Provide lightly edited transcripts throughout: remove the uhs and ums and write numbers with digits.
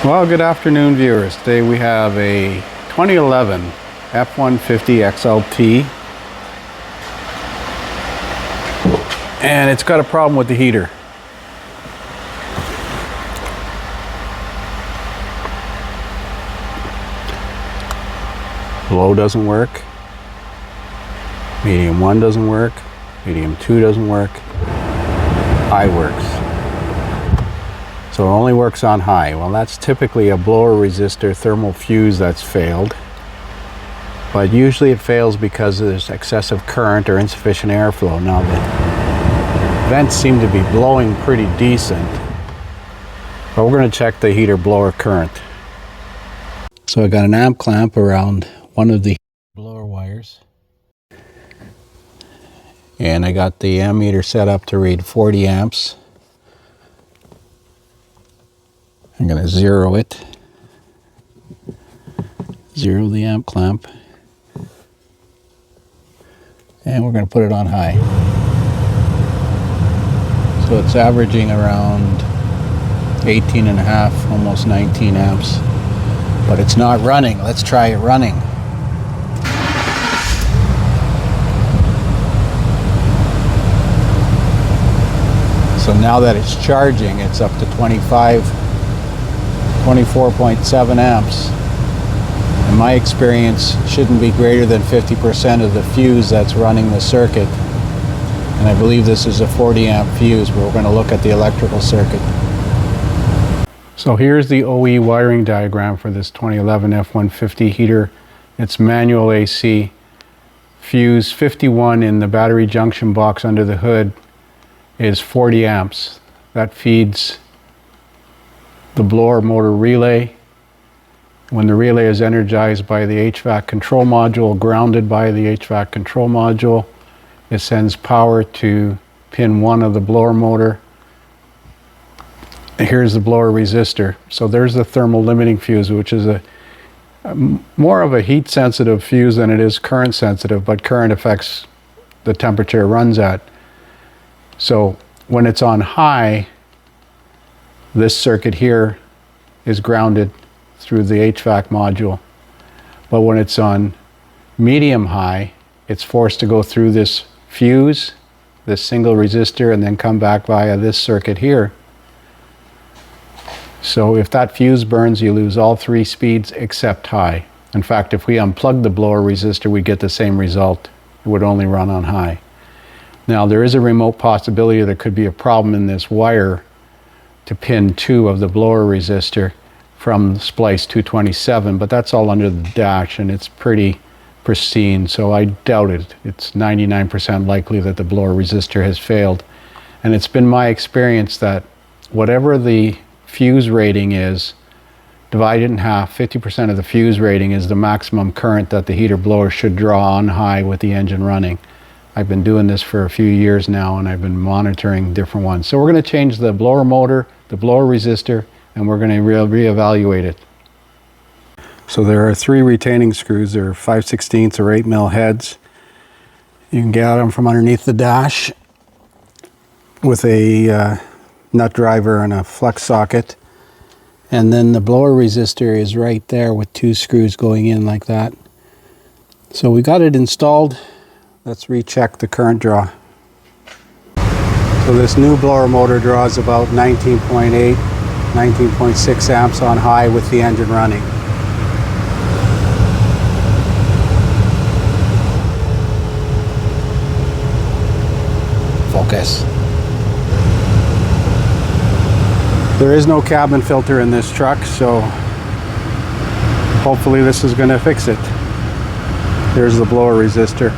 Well, good afternoon, viewers. Today we have a 2011 F150 XLT, and it's got a problem with the heater. Low doesn't work, medium 1 doesn't work, medium 2 doesn't work, high works. So it only works on high. Well, that's typically a blower resistor thermal fuse that's failed. But usually it fails because there's excessive current or insufficient airflow. Now the vents seem to be blowing pretty decent, but we're going to check the heater blower current. So I got an amp clamp around one of the blower wires, and I got the ammeter set up to read 40 amps. I'm going to zero it, zero the amp clamp, and we're going to put it on high. So it's averaging around 18.5, almost 19 amps, but it's not running. Let's try it running. So now that it's charging, it's up to 24.7 amps. In my experience, shouldn't be greater than 50% of the fuse that's running the circuit. And I believe this is a 40 amp fuse, but we're going to look at the electrical circuit. So here's the OE wiring diagram for this 2011 F150 heater. It's manual AC. Fuse 51 in the battery junction box under the hood is 40 amps. That feeds the blower motor relay. When the relay is energized by the HVAC control module, grounded by the HVAC control module, it sends power to pin 1 of the blower motor. And here's the blower resistor. So there's the thermal limiting fuse, which is a more of a heat sensitive fuse than it is current sensitive, but current affects the temperature it runs at. So when it's on high, this circuit here is grounded through the HVAC module. But when it's on medium high, it's forced to go through this fuse, this single resistor, and then come back via this circuit here. So if that fuse burns, you lose all 3 speeds except high. In fact, if we unplug the blower resistor, we get the same result. It would only run on high. Now, there is a remote possibility there could be a problem in this wire to pin 2 of the blower resistor from splice 227, but that's all under the dash and it's pretty pristine, so I doubt it. It's 99% likely that the blower resistor has failed. And it's been my experience that whatever the fuse rating is, divided in half, 50% of the fuse rating is the maximum current that the heater blower should draw on high with the engine running. I've been doing this for a few years now, and I've been monitoring different ones. So we're going to change the blower motor, the blower resistor, and we're going to reevaluate it. So there are 3 retaining screws. They're 5/16 or 8mm heads. You can get them from underneath the dash with a nut driver and a flex socket. And then the blower resistor is right there with 2 screws going in like that. So we got it installed. Let's recheck the current draw. So this new blower motor draws about 19.8, 19.6 amps on high with the engine running. Focus. There is no cabin filter in this truck, so hopefully this is going to fix it. Here's the blower resistor.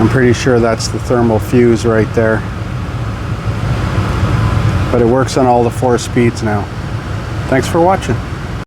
I'm pretty sure that's the thermal fuse right there. But it works on all the 4 speeds now. Thanks for watching.